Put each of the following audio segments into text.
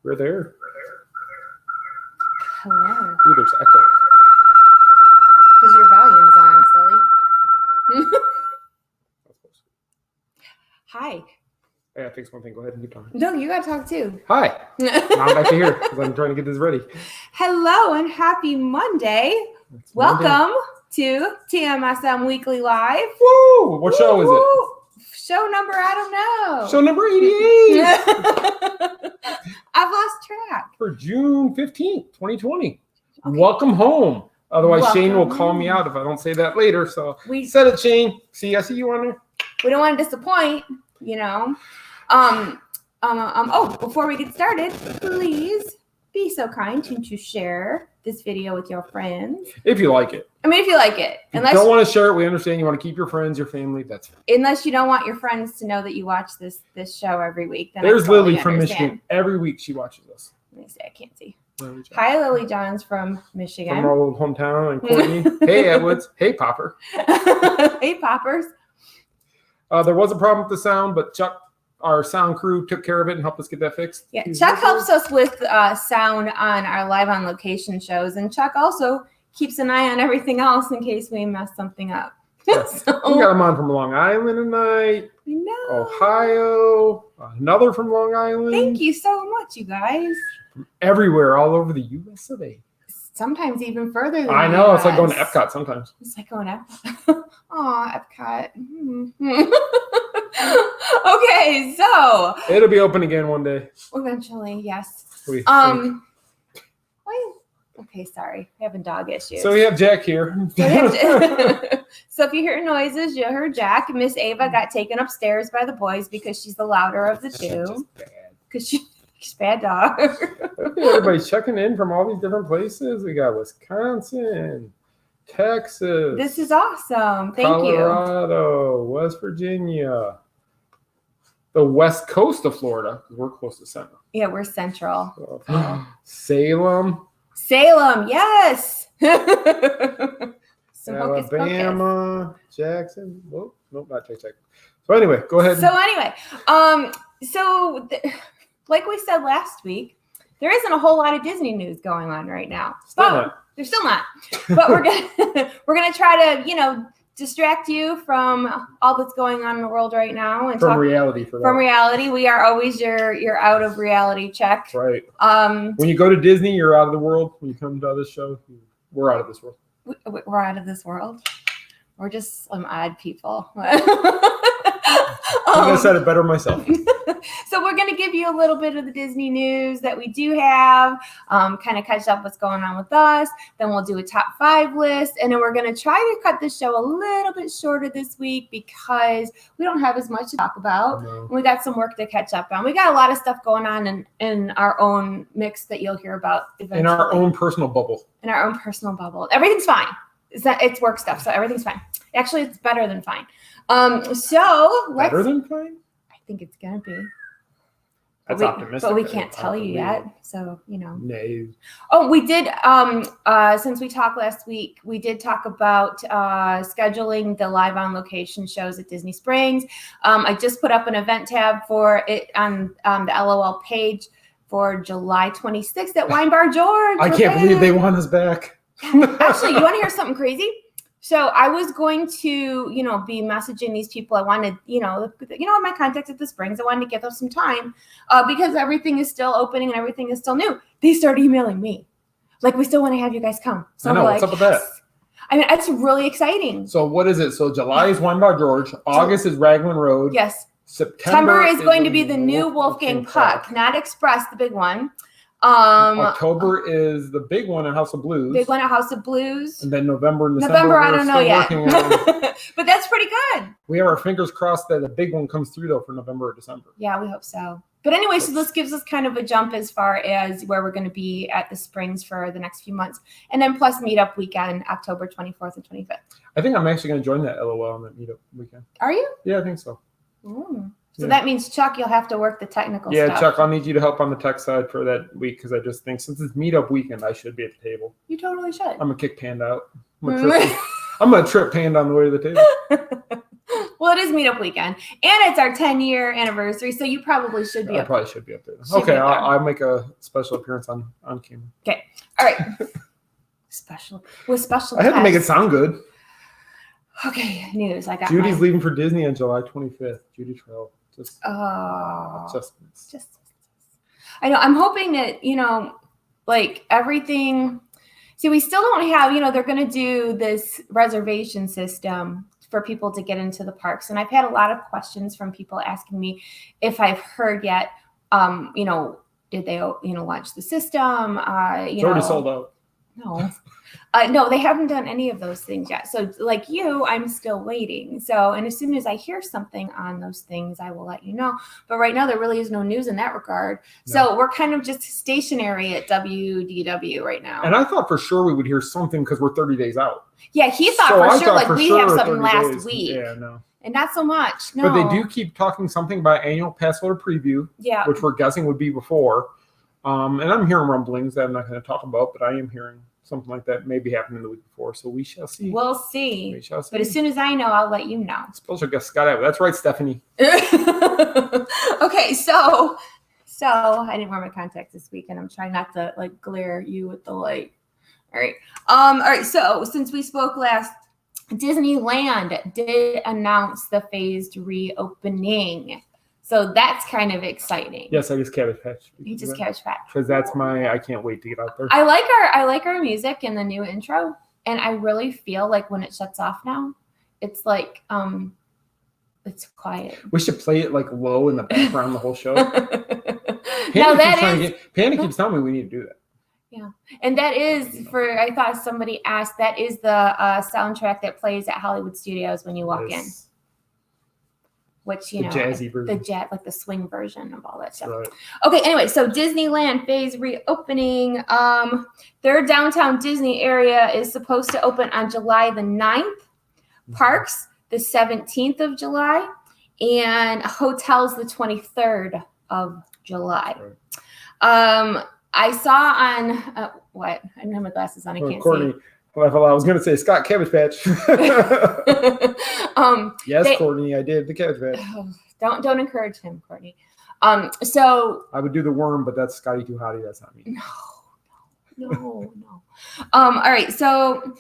We're there. Hello. Ooh, there's echo. Because your volume's on, silly. Hi. Hey, I fixed one thing. Go ahead and keep talking. No, you got to talk too. Hi. Now I'm back to here because I'm trying to get this ready. Hello and happy Monday. It's Welcome to TMSM Weekly Live. Woo! What show is it? Show number, I don't know. Show number 88. I've lost track. For June 15th, 2020. Okay. Welcome home. Otherwise, Shane will call me out if I don't say that later. So we said it, Shane. I see you on there. We don't want to disappoint, you know. Before we get started, please be so kind to share this video with your friends. If you like it. I mean, if you like it. If you don't want to share it, we understand. You want to keep your friends, your family, that's fine. Unless you don't want your friends to know that you watch this show every week. Then there's Lily from Michigan. Every week she watches us. Let me see. I can't see. Hi, Lily John's from Michigan. From our old hometown. And Courtney. Hey, Edwards. Hey, Popper. Hey, Poppers. There was a problem with the sound, but Chuck, our sound crew, took care of it and helped us get that fixed. Yeah, Chuck helps us with sound on our live on location shows, and Chuck also keeps an eye on everything else in case we mess something up. Yeah. So, we got him on from Long Island tonight. I know. Ohio. Another from Long Island. Thank you so much, you guys. From everywhere, all over the U.S. of A. Sometimes even further than I know. It's like going to Epcot sometimes. It's like going to Epcot. Aw, Epcot. Okay, so. It'll be open again one day. Eventually, yes. Okay, sorry. We're having dog issues. So we have Jack here. So if you hear noises, you heard Jack. Miss Ava got taken upstairs by the boys because she's the louder of the two. Because she's a bad dog. Everybody's checking in from all these different places. We got Wisconsin, Texas. This is awesome. Thank you. Colorado, West Virginia, the west coast of Florida. We're close to Central. Yeah, we're Central. Salem, yes. Alabama, Jackson. Whoa, nope, not Jackson. So anyway, go ahead. Like we said last week, there isn't a whole lot of Disney news going on right now. There's still not. But we're gonna try to, distract you from all that's going on in the world right now and from reality. We are always your out of reality check. Right. When you go to Disney, you're out of the world. When you come to this show, we're out of this world. We're out of this world. We're just some odd people. I said it better myself. So we're going to give you a little bit of the Disney news that we do have, kind of catch up what's going on with us. Then we'll do a top 5 list. And then we're going to try to cut the show a little bit shorter this week because we don't have as much to talk about. No. We got some work to catch up on. We got a lot of stuff going on in our own mix that you'll hear about eventually. In our own personal bubble. Everything's fine. It's work stuff, so everything's fine. Actually, it's better than fine. So better than fine? I think it's gonna be. That's optimistic. But we can't tell you yet, so No. Oh, we did. Since we talked last week, we did talk about scheduling the live on location shows at Disney Springs. I just put up an event tab for it on the LOL page for July 26th at Wine Bar George. I can't believe they want us back. Actually, you want to hear something crazy? So I was going to, be messaging these people. I wanted, my contacts at the Springs. I wanted to give them some time because everything is still opening and everything is still new. They started emailing me. Like, we still want to have you guys come. So I know. What's up with that? I mean, it's really exciting. So what is it? So July is Wine Bar George. August is Raglan Road. Yes. September is going to be the new Wolfgang Puck, not Express, the big one. October is the big one at House of Blues. Big one at House of Blues. And then November and December. I don't know yet. But that's pretty good. We have our fingers crossed that the big one comes through though for November or December. Yeah, we hope so. But anyway, so this gives us kind of a jump as far as where we're going to be at the Springs for the next few months. And then plus meetup weekend, October 24th and 25th. I think I'm actually going to join that LOL on that meetup weekend. Are you? Yeah, I think so. Ooh. So that means, Chuck, you'll have to work the technical stuff. Yeah, Chuck, I'll need you to help on the tech side for that week because I just think since it's meetup weekend, I should be at the table. You totally should. I'm going to kick Panda out. I'm going to trip Panda on the way to the table. Well, it is meetup weekend. And it's our 10-year anniversary, so you probably should be I probably should be up there. Okay, I'll make a special appearance on camera. Okay. All right. Special. I had to make it sound good. Okay, news. I got Judy's leaving for Disney on July 25th. Judy Trail. Just I know. I'm hoping that, like everything. See, we still don't have, they're going to do this reservation system for people to get into the parks. And I've had a lot of questions from people asking me if I've heard yet, did they, launch the system? It's already sold out. No. No, they haven't done any of those things yet. So like you, I'm still waiting. So, and as soon as I hear something on those things, I will let you know. But right now there really is no news in that regard. No. So we're kind of just stationary at WDW right now. And I thought for sure we would hear something because we're 30 days out. Yeah, he thought for sure like we have something last week. Yeah, no. And not so much. No. But they do keep talking something about annual pass holder preview, which we're guessing would be before. And I'm hearing rumblings that I'm not going to talk about, but I am hearing something like that maybe happened the week before. So we shall see. We'll see. We shall see. But as soon as I know, I'll let you know. Special guest Scott Abbott. That's right, Stephanie. Okay, so I didn't wear my contacts this week, and I'm trying not to like glare you with the light. All right. So since we spoke last, Disneyland did announce the phased reopening. So that's kind of exciting. Yes, I just Cabbage Patch. You just Cabbage Patch. Because that's I can't wait to get out there. I like our music and the new intro. And I really feel like when it shuts off now, it's like it's quiet. We should play it like low in the background the whole show. Panda keeps telling me we need to do that. Yeah. And that is I thought somebody asked, that is the soundtrack that plays at Hollywood Studios when you walk in. Which, the jazzy version. Like the swing version of all that stuff. Right. Okay, anyway, so Disneyland phase reopening. Their downtown Disney area is supposed to open on July the 9th. Parks, the 17th of July. And hotels, the 23rd of July. Right. I saw on, what? I don't have my glasses on. I can't Courtney. see. I was going to say Scott Cabbage Patch. Yes, Courtney, I did the Cabbage Patch. Don't encourage him, Courtney. So I would do the worm, but that's Scotty Too Hottie. That's not me. No. All right, so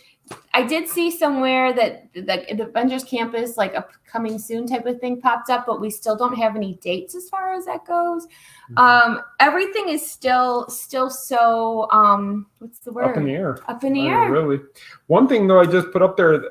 I did see somewhere that the Avengers Campus, like a coming soon type of thing, popped up, but we still don't have any dates as far as that goes. Mm-hmm. Everything is still so what's the word? Up in the air. Up in the air. Really. One thing though, I just put up there.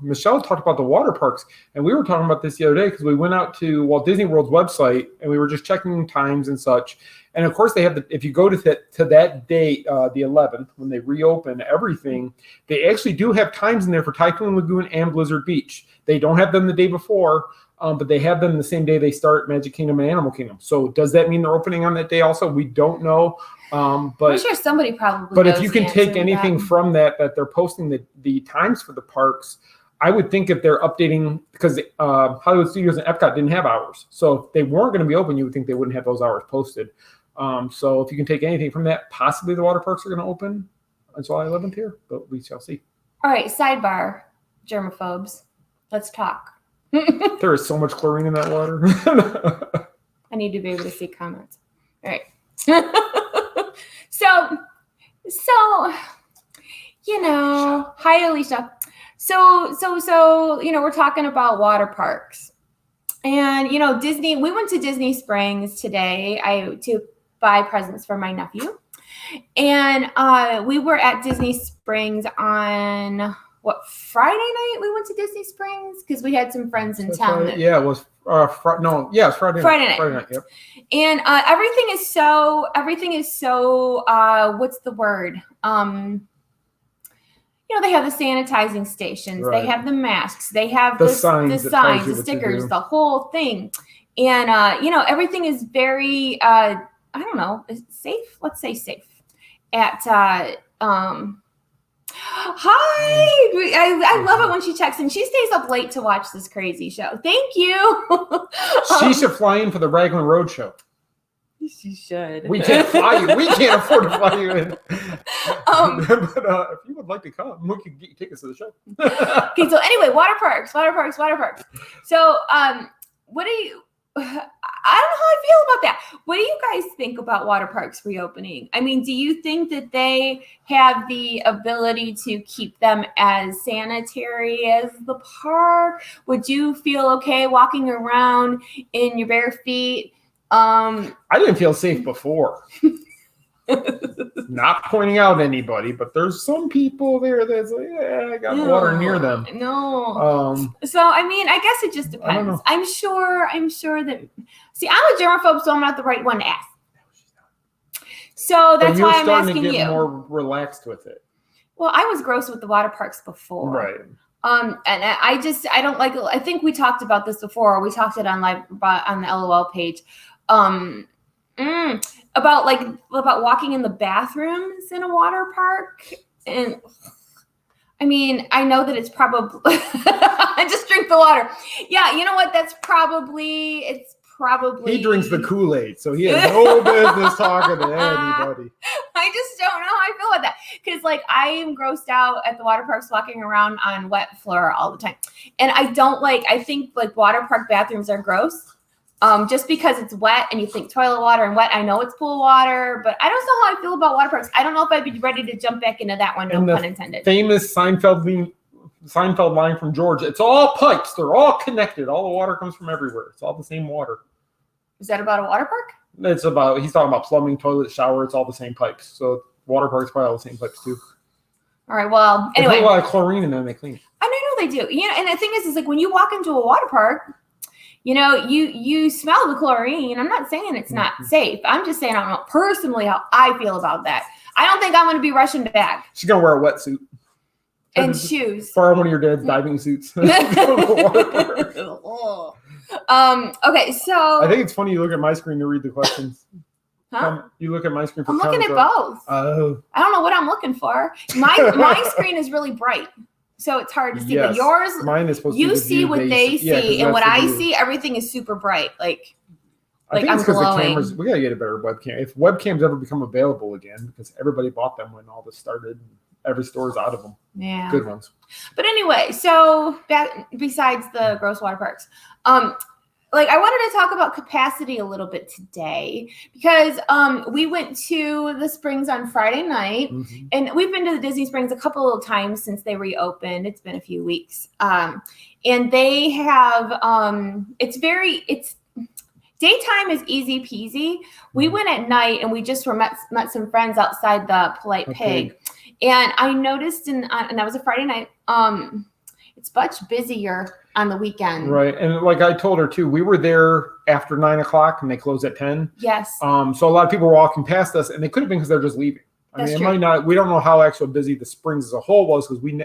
Michelle talked about the water parks, and we were talking about this the other day because we went out to Walt Disney World's website and we were just checking times and such. And of course, they have if you go to that date, the 11th, when they reopen everything, they actually do have have times in there for Typhoon Lagoon and Blizzard Beach. They don't have them the day before, but they have them the same day they start Magic Kingdom and Animal Kingdom. So does that mean they're opening on that day also? We don't know. But I'm sure somebody probably But knows if you can take anything from that they're posting the times for the parks, I would think if they're updating, because Hollywood Studios and Epcot didn't have hours. So if they weren't going to be open, you would think they wouldn't have those hours posted. So if you can take anything from that, possibly the water parks are going to open on July 11th here, but we shall see. All right, sidebar, germaphobes. Let's talk. There is so much chlorine in that water. I need to be able to see comments. All right. So, hi, Alicia. So, we're talking about water parks. And, Disney, we went to Disney Springs today to buy presents for my nephew. And we were at Disney Springs on, Friday night we went to Disney Springs? Because we had some friends in town. Yeah, it was Friday night. Friday night, yep. And everything is so, what's the word? They have the sanitizing stations. Right. They have the masks. They have the signs, the stickers, the whole thing. And, everything is very, safe. Let's say safe. Hi. I love it when she checks in. She stays up late to watch this crazy show. Thank you. She should fly in for the Raglan Road show. She should. We can't fly you. We can't afford to fly you in. But if you would like to come, we can get you tickets to the show. Okay, so anyway, water parks. So, what do you? I don't know how I feel about that. What do you guys think about water parks reopening? I mean, do you think that they have the ability to keep them as sanitary as the park? Would you feel okay walking around in your bare feet? I didn't feel safe before. Not pointing out anybody, but there's some people there that's like, I got water near them. No. So I mean, I guess it just depends. I'm sure that. See, I'm a germaphobe, so I'm not the right one to ask. So that's why I'm asking you. You're starting to get more relaxed with it. Well, I was gross with the water parks before. Right. And I don't like. I think we talked about this before. We talked it on the LOL page. About walking in the bathrooms in a water park. And I mean, I know that it's probably I just drink the water. Yeah, you know what? It's probably he drinks the Kool-Aid, so he has no business talking to anybody. I just don't know how I feel about that. Because I am grossed out at the water parks walking around on wet floor all the time. And I think water park bathrooms are gross. Just because it's wet and you think toilet water and wet, I know it's pool water, but I don't know how I feel about water parks. I don't know if I'd be ready to jump back into that one, no pun intended. Famous Seinfeld line from George, it's all pipes. They're all connected. All the water comes from everywhere. It's all the same water. Is that about a water park? He's talking about plumbing, toilet, shower. It's all the same pipes. So water parks probably all the same pipes too. All right. Well, anyway. They put a lot of chlorine in them. They clean. I know they do. And the thing is when you walk into a water park, you smell the chlorine. I'm not saying it's not safe. I'm just saying I don't know personally how I feel about that. I don't think I'm going to be rushing back. She's going to wear a wetsuit. And shoes. Borrow one of your dad's diving suits. Okay, so. I think it's funny you look at my screen to read the questions. Huh? You look at my screen for I'm looking at both. Oh. I don't know what I'm looking for. My screen is really bright. So it's hard to see, but yours, mine is supposed you see what they see, and what I see, everything is super bright. I think it's because the cameras. We gotta get a better webcam. If webcams ever become available again, because everybody bought them when all this started, every store's out of them. Yeah, good ones. But anyway, so besides the gross water parks, I wanted to talk about capacity a little bit today because we went to the Springs on Friday night, and we've been to the Disney Springs a couple of times since they reopened. It's been a few weeks, and they have it's daytime is easy peasy. We went at night, and we just met some friends outside the Polite Pig, and I noticed, and that was a Friday night. It's much busier on the weekend. Right. And like I told her too, we were there after 9 o'clock and they close at 10. Yes. So a lot of people were walking past us and they could have been because they're just leaving. I mean, it might not. We don't know how actually busy the Springs as a whole was because we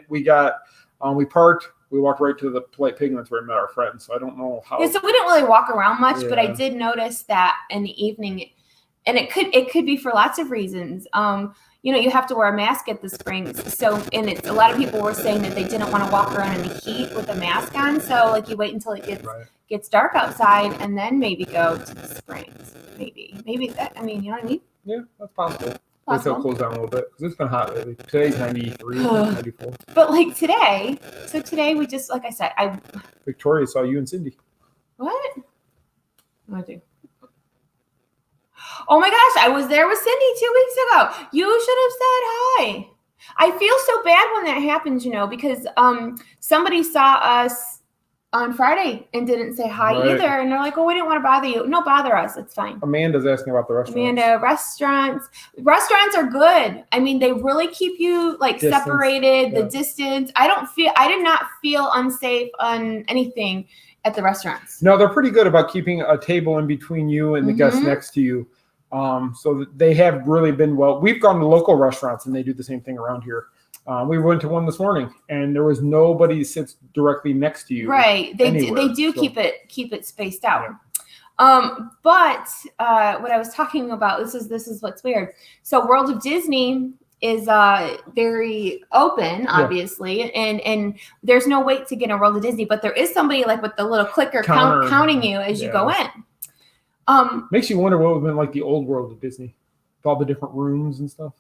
parked. We walked right to the Polite Pig, and that's where we met our friends. So I don't know how. Yeah, so we didn't really walk around much, but I did notice that in the evening, and it could be for lots of reasons. You have to wear a mask at the Springs. So, and a lot of people were saying that they didn't want to walk around in the heat with a mask on. So, like, you wait until it gets dark outside and then maybe go to the Springs. Maybe that. I mean, you know what I mean? Yeah, that's possible. They'll close down a little bit because it's been hot lately. Today's 93, 94. But like today, we just, like I said, Victoria saw you and Cindy. What? I do. Oh my gosh, I was there with Cindy 2 weeks ago. You should have said hi. I feel so bad when that happens, because somebody saw us on Friday and didn't say hi either. And they're like, oh, we didn't want to bother you. No, bother us. It's fine. Amanda's asking about the restaurants. Restaurants are good. I mean, they really keep you separated, the distance. I did not feel unsafe on anything at the restaurants. No, they're pretty good about keeping a table in between you and the guests next to you. So they have really been well. We've gone to local restaurants and they do the same thing around here. We went to one this morning and there was nobody sits directly next to you. Right. They do keep it spaced out. Yeah. But what I was talking about, this is what's weird. So World of Disney is very open, obviously, and there's no wait to get in World of Disney, but there is somebody with the little clicker counting you as you go in. Makes you wonder what would have been like the old World of Disney with all the different rooms and stuff.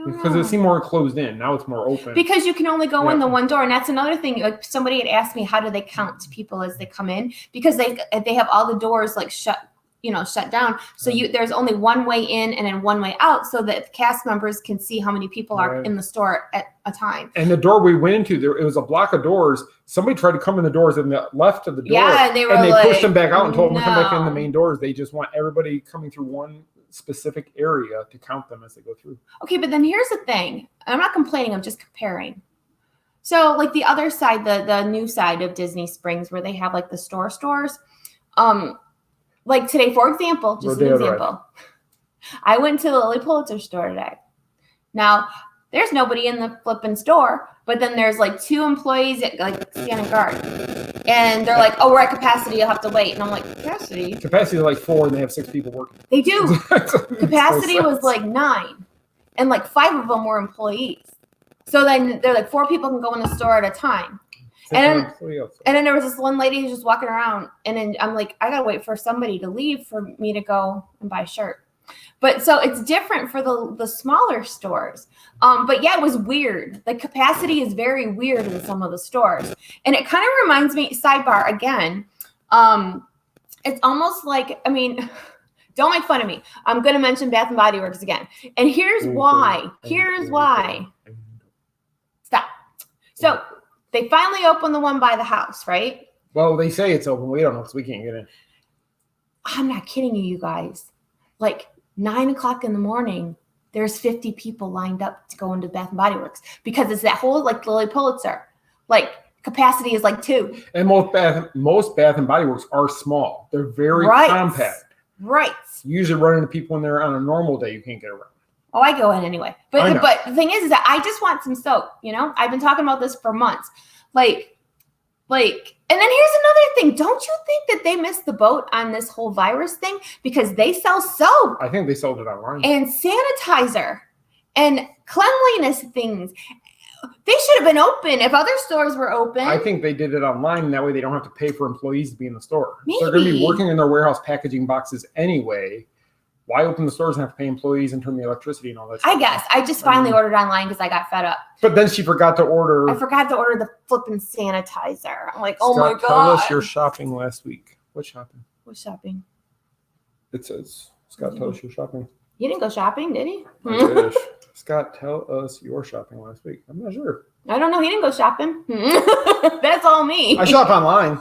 Because it seemed more closed in. Now it's more open. Because you can only go in the one door. And that's another thing. Like somebody had asked me, how do they count people as they come in? Because they have all the doors shut down. So there's only one way in and then one way out so that the cast members can see how many people are in the store at a time. And the door we went into, it was a block of doors. Somebody tried to come in the doors and the left of the door. Yeah, they pushed them back out and told them to come back in the main doors. They just want everybody coming through one specific area to count them as they go through. Okay, but then here's the thing. I'm not complaining, I'm just comparing. So the other side, the new side of Disney Springs where they have the stores. Today, for example, just an example. I went to the Lily Pulitzer store today. Now, there's nobody in the flipping store, but then there's 2 employees that standing guard. And they're like, oh, we're at capacity, you'll have to wait. And I'm like, capacity? Capacity is 4 and they have 6 people working. They do. Capacity was 9. And 5 of them were employees. So then they're 4 people can go in the store at a time. And then there was this one lady who's just walking around. And then I'm like, I got to wait for somebody to leave for me to go and buy a shirt. But so it's different for the smaller stores. But yeah, it was weird. The capacity is very weird in some of the stores. And it kind of reminds me, sidebar again, it's almost don't make fun of me. I'm going to mention Bath & Body Works again. And here's why. Stop. So they finally opened the one by the house, right? Well, they say it's open. We don't know because we can't get in. I'm not kidding you guys. 9 o'clock in the morning, there's 50 people lined up to go into Bath & Body Works because it's that whole Lily Pulitzer. Capacity is 2. And most Bath & Body Works are small. They're very compact. Right. You usually run into people when they're on a normal day you can't get around. Oh, I go in anyway. But the thing is that I just want some soap, I've been talking about this for months. And then here's another thing. Don't you think that they missed the boat on this whole virus thing? Because they sell soap. I think they sold it online. And sanitizer and cleanliness things. They should have been open if other stores were open. I think they did it online, and that way they don't have to pay for employees to be in the store. Maybe. They're going to be working in their warehouse packaging boxes anyway. Why open the stores and have to pay employees and turn the electricity and all that stuff? I guess. I just finally ordered online because I got fed up. But then she forgot to order. I forgot to order the flipping sanitizer. I'm like, oh my God. Tell us your shopping last week. What shopping? What shopping? It says, Scott, tell us your shopping. You didn't go shopping, did he? I wish. Scott, tell us your shopping last week. I'm not sure. I don't know. He didn't go shopping. That's all me. I shop online.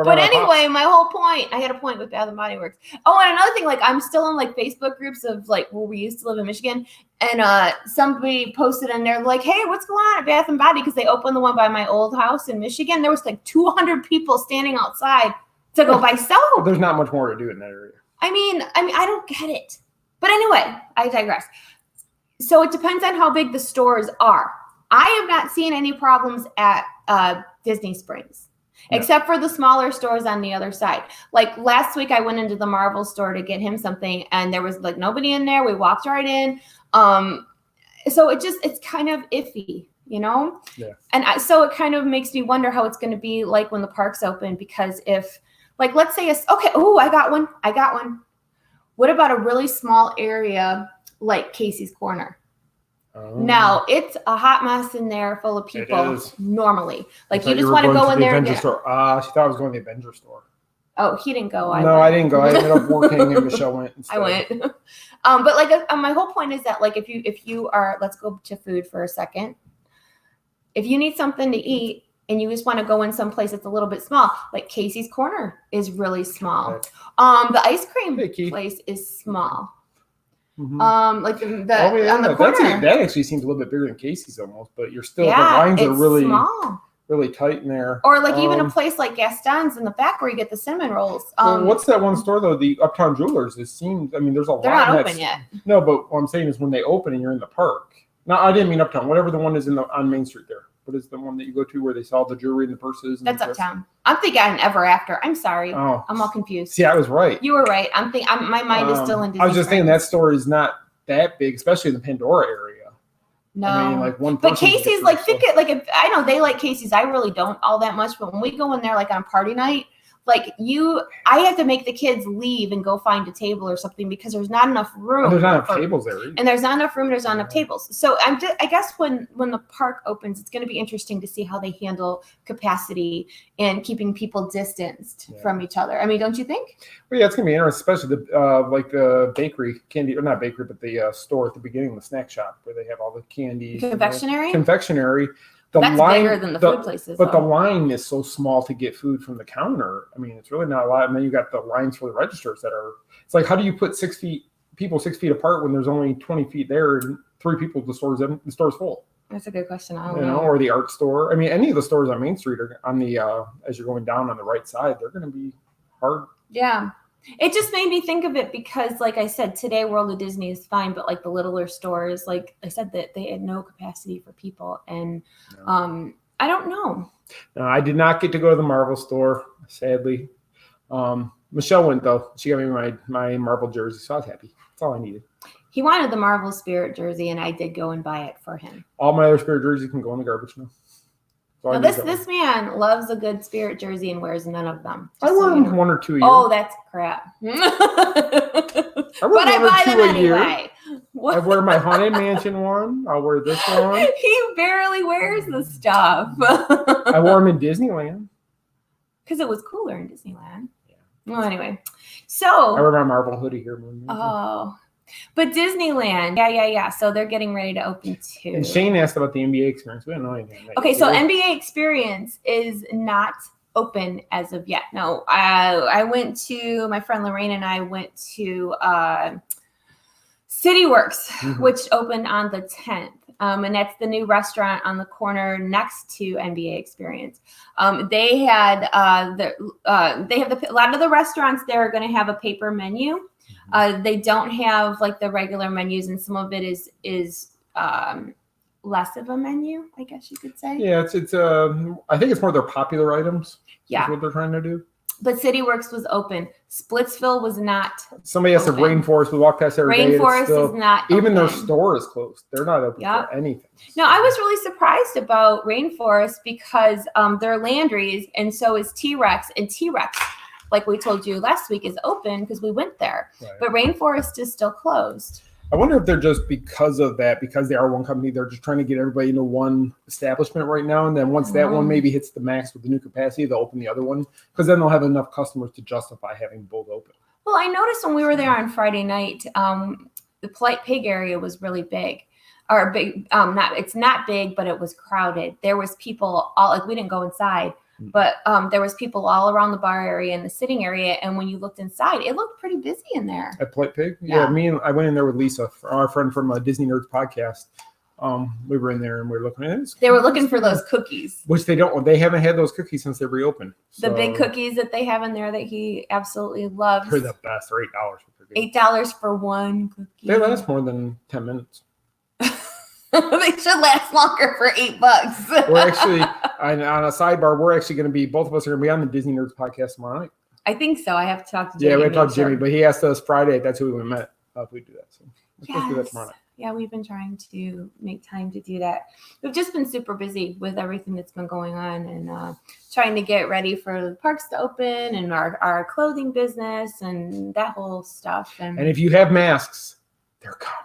But anyway, my whole point, I had a point with Bath & Body Works. Oh, and another thing, I'm still in Facebook groups of where we used to live in Michigan, and somebody posted in there hey, what's going on at Bath & Body? Because they opened the one by my old house in Michigan. There was 200 people standing outside to go buy soap. There's not much more to do in that area. I mean, I don't get it. But anyway, I digress. So it depends on how big the stores are. I have not seen any problems at Disney Springs, except for the smaller stores on the other side. Like last week, I went into the Marvel store to get him something, and there was like nobody in there. We walked right in. So it's kind of iffy, you know? Yeah. And so it kind of makes me wonder how it's going to be like when the parks open, because if, like, let's say I got one. What about a really small area like Casey's Corner? Now it's a hot mess in there, full of people. Normally, like you just want to go in there. She thought I was going to the Avenger store. Oh, he didn't go. I didn't go. I ended up working, and Michelle went instead. I went. But like my whole point is that like if you are, let's go to food for a second. If you need something to eat and you just want to go in someplace that's a little bit small, like Casey's Corner is really small. The ice cream place is small. Mm-hmm. Like on the corner. That actually seems a little bit bigger than Casey's almost, but you're still the lines are really small. Really tight in there. Or like even a place like Gaston's in the back where you get the cinnamon rolls. What's that one store though? The Uptown Jewelers. It seems. I mean, there's a lot. They're not open yet. No, but what I'm saying is when they open and you're in the park. No, I didn't mean Uptown. Whatever the one is on Main Street there. What is the one that you go to where they sell the jewelry and the purses? And that's Uptown. I'm thinking Ever After. I'm sorry. Oh. I'm all confused. See, I was right. You were right. My mind is still in Disney. I was just thinking that store is not that big, especially in the Pandora area. No, I mean, like but Casey's like think it like if I know they like Casey's. I really don't all that much, but when we go in there like on a party night, like I have to make the kids leave and go find a table or something because there's not enough room. There's not enough tables there either. And there's not enough room. There's not enough tables. So I guess when the park opens, it's going to be interesting to see how they handle capacity and keeping people distanced from each other. I mean, don't you think? Well, yeah, it's going to be interesting, especially the bakery candy, or not bakery, but the store at the beginning, the snack shop where they have all the candy. Confectionery. That's bigger than the food places. But the line is so small to get food from the counter. I mean, it's really not a lot. And then you got the lines for the registers that are. It's like, how do you put 6 feet apart when there's only 20 feet there and 3 people? The store's full. That's a good question. I don't know. Or the art store. I mean, any of the stores on Main Street are on the as you're going down on the right side, they're going to be hard. Yeah. It just made me think of it because, like I said, today World of Disney is fine, but like the littler stores, like I said, that they had no capacity for people, and I don't know. No, I did not get to go to the Marvel store, sadly. Michelle went though; she got me my Marvel jersey, so I was happy. That's all I needed. He wanted the Marvel Spirit jersey, and I did go and buy it for him. All my other Spirit jerseys can go in the garbage now. Now this man loves a good Spirit jersey and wears none of them. I wear them 1 or 2 a year. Oh, that's crap. But I buy them anyway. I wear my Haunted Mansion one. I'll wear this one. He barely wears the stuff. I wore them in Disneyland. Because it was cooler in Disneyland. Yeah. Well, anyway. So. I wear my Marvel hoodie here. Oh. But Disneyland, yeah. So they're getting ready to open too. And Shane asked about the NBA experience. We don't know anything. Okay, so NBA experience is not open as of yet. No, I went to, my friend Lorraine and I went to CityWorks, which opened on the 10th. And that's the new restaurant on the corner next to NBA Experience. They had a lot of the restaurants there are going to have a paper menu. They don't have like the regular menus, and some of it is less of a menu, I guess you could say. Yeah, it's I think it's more their popular items. Yeah, is what they're trying to do. But CityWorks was open. Splitsville was not. Somebody asked if Rainforest. We walked past every day. Rainforest is not even open. Their store is closed. They're not open for anything. No, I was really surprised about Rainforest because they're Landry's, and so is T-Rex. And T-Rex, like we told you last week, is open because we went there. Right. But Rainforest is still closed. I wonder if they're just because of that, because they are one company, they're just trying to get everybody into one establishment right now. And then once that one maybe hits the max with the new capacity, they'll open the other one because then they'll have enough customers to justify having both open. Well, I noticed when we were there on Friday night, the Polite Pig area was really big. Or big, it's not big, but it was crowded. There was people we didn't go inside. But there was people all around the bar area and the sitting area, and when you looked inside, it looked pretty busy in there. At Polite Pig? Yeah, I went in there with Lisa, our friend from Disney Nerds podcast. We were in there and we were looking at it. They were looking for those cookies. Which they don't. They haven't had those cookies since they reopened. The big cookies that they have in there that he absolutely loves. They're the best. They're $8 for one cookie. They last more than 10 minutes. They should last longer for $8. We're actually on a sidebar. We're actually going to be, both of us are going to be on the Disney Nerds podcast tomorrow night. I think so. I have to talk to Jimmy. Yeah, we have to talk to Jimmy, but he asked us Friday. That's who we met. If we do that, so we're supposed to do that tomorrow night. Yeah, we've been trying to make time to do that. We've just been super busy with everything that's been going on and trying to get ready for the parks to open and our clothing business and that whole stuff. And if you have masks, they're coming.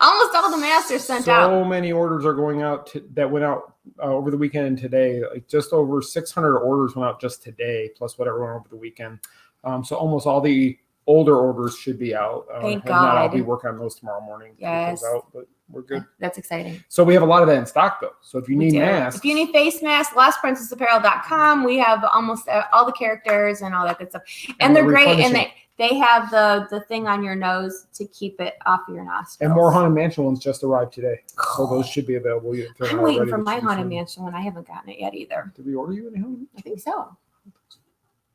Almost all the masks are sent out. So many orders are going out that went out over the weekend and today. Like just over 600 orders went out just today, plus whatever went over the weekend. So almost all the older orders should be out. Thank God. Not, I'll be God. working on those tomorrow morning. Yes. Out, but we're good. That's exciting. So we have a lot of that in stock though. So if you need masks. If you need face masks, lostprincessapparel.com. We have almost all the characters and all that good stuff. And they're great. And they have the thing on your nose to keep it off your nostrils. And more Haunted Mansion ones just arrived today. So those should be available. I'm waiting for my Haunted Mansion one. I haven't gotten it yet either. Did we order you any Haunted? I think so.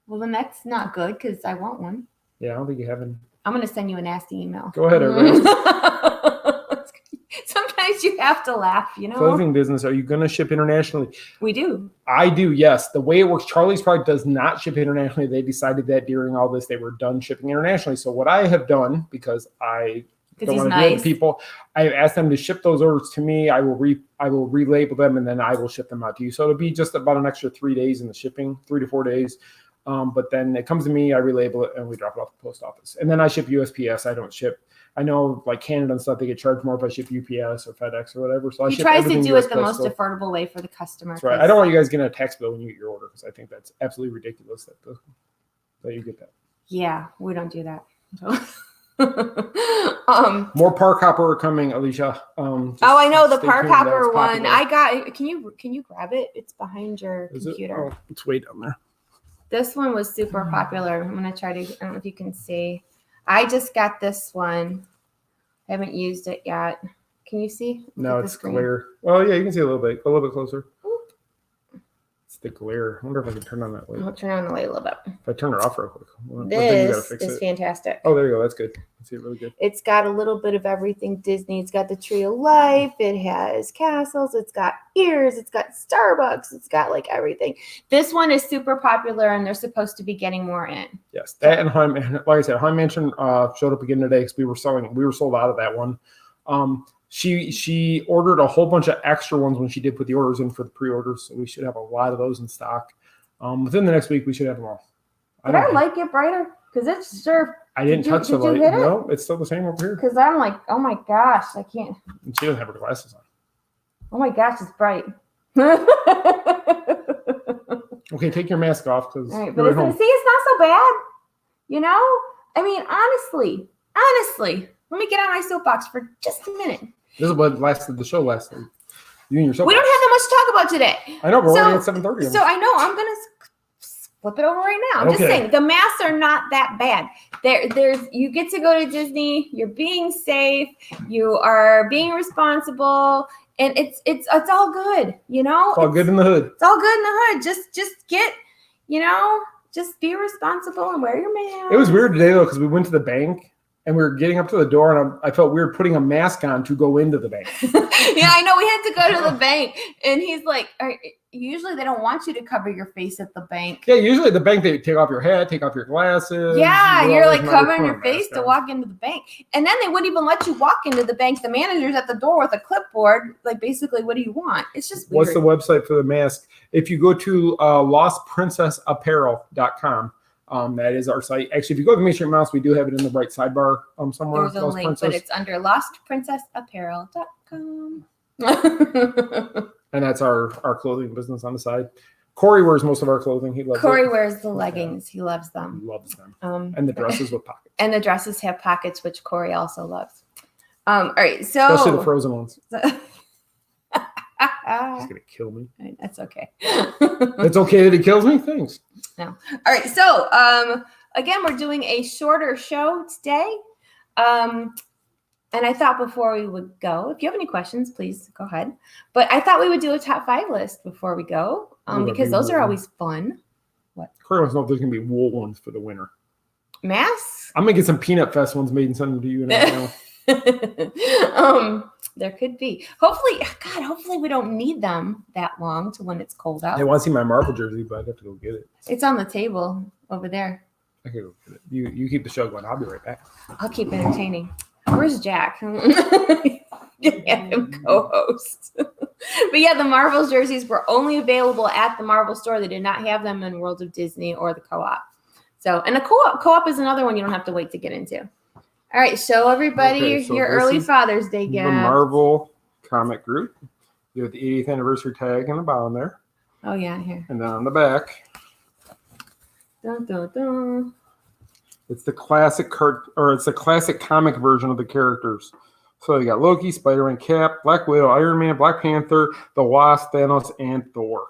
Well, then that's not good because I want one. Yeah, I don't think you have any. I'm going to send you a nasty email. Go ahead, everybody. Sometimes you have to laugh, you know. Clothing business, are you going to ship internationally? We do. I do, yes. The way it works, Charlie's product does not ship internationally. They decided that during all this, they were done shipping internationally. So what I have done, because I don't want to do it to people, I have asked them to ship those orders to me. I will relabel them, and then I will ship them out to you. So it'll be just about an extra 3 days in the shipping, 3 to 4 days. But then it comes to me, I relabel it, and we drop it off the post office. And then I ship USPS. I don't ship. I know like Canada and stuff, they get charged more if I ship UPS or FedEx or whatever. So I ship tries to do USPS it the most affordable way for the customer. That's right. I don't want you guys getting a tax bill when you get your order because I think that's absolutely ridiculous that you get that. Yeah, we don't do that. More Park Hopper coming, Alicia. I know the Park Hopper one. I got. Can you grab it? It's behind your computer. It's way down there. This one was super popular. I'm gonna try to. I don't know if you can see. I just got this one. I haven't used it yet. Can you see? No, it's clear. Oh yeah, you can see a little bit. Go a little bit closer. It's the glare. I wonder if I can turn on that light. I'll turn on the light a little bit. If I turn it off real quick. This is fantastic. Oh, there you go. That's good. I see it really good. It's got a little bit of everything Disney. It's got the Tree of Life. It has castles. It's got ears. It's got Starbucks. It's got like everything. This one is super popular, and they're supposed to be getting more in. Yes, that and like I said, Haunted Mansion showed up again today because we were sold out of that one. She ordered a whole bunch of extra ones when she did put the orders in for the pre-orders, so we should have a lot of those in stock. Within the next week, we should have them all. Did I like it brighter? Because it's sure. I didn't touch the light. No, it's still the same over here. Because I'm like, oh my gosh, I can't. And she doesn't have her glasses on. Oh my gosh, it's bright. Okay, take your mask off because right, but it's not so bad. You know, I mean, honestly, let me get on my soapbox for just a minute. This is what lasted the show last week. You and your soapbox. We don't have that much to talk about today. I know, but we're only at 7:30. So I know I'm gonna flip it over right now. I'm just saying the masks are not that bad. There's you get to go to Disney. You're being safe. You are being responsible, and it's all good. You know, it's all good in the hood. It's all good in the hood. Just get, you know, just be responsible and wear your mask. It was weird today though because we went to the bank. And we were getting up to the door, and I felt weird putting a mask on to go into the bank. Yeah, I know. We had to go to the bank, and he's like, usually they don't want you to cover your face at the bank. Yeah, usually at the bank, they take off your hat, take off your glasses. Yeah, you're like covering your face to walk into the bank. And then they wouldn't even let you walk into the bank. The manager's at the door with a clipboard. Like, basically, what do you want? It's just weird. What's the website for the mask? If you go to lostprincessapparel.com, that is our site. Actually, if you go to the Main Street Mouse, we do have it in the right sidebar somewhere. There's a link, but it's under lostprincessapparel.com. And that's our clothing business on the side. Corey wears most of our clothing. He loves Corey wears the leggings. He loves them. He loves them. And the dresses with pockets. And the dresses have pockets, which Corey also loves. All right, so especially the frozen ones. He's gonna kill me. That's okay. It's okay that he kills me. Thanks. No. All right. So again, we're doing a shorter show today. And I thought before we would go, if you have any questions, please go ahead. But I thought we would do a top 5 list before we go, because those are always fun. What? Corey wants to know if there's going to be wool ones for the winter. Masks? I'm going to get some Peanut Fest ones made and send them to you. There could be. Hopefully we don't need them that long to when it's cold out. They want to see my Marvel jersey, but I'd have to go get it. It's on the table over there. I can go get it. You keep the show going. I'll be right back. I'll keep entertaining. Where's Jack? Have him co-host. But yeah, the Marvel jerseys were only available at the Marvel store. They did not have them in World of Disney or the Co-op. So, and the Co-op is another one you don't have to wait to get into. All right, show everybody your early Father's Day gift. The Marvel comic group. You have the 80th anniversary tag on the bottom there. Oh yeah, here. And then on the back, dun, dun, dun. It's the classic comic version of the characters. So you got Loki, Spider-Man, Cap, Black Widow, Iron Man, Black Panther, the Wasp, Thanos, and Thor.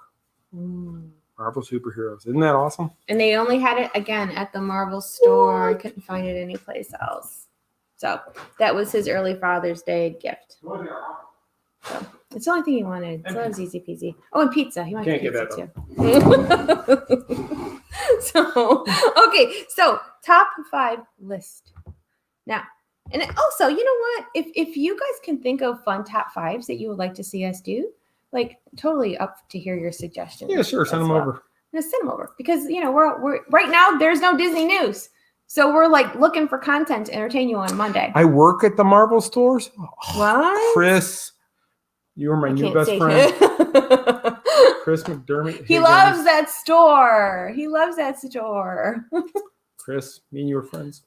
Marvel superheroes. Isn't that awesome? And they only had it again at the Marvel store. I couldn't find it anyplace else. So that was his early Father's Day gift. So it's the only thing he wanted. So that was easy peasy. Oh, and pizza. He wanted pizza too. So top 5 list. Now, and also, you know what? If you guys can think of fun top 5s that you would like to see us do, like totally up to hear your suggestions. Yeah, sure. Send them over. Yeah, send them over because we're right now. There's no Disney news, so we're like looking for content to entertain you on Monday. I work at the Marvel stores. What? Chris, you are my new best friend. Chris McDermott. He loves that store. Chris, me and you are friends.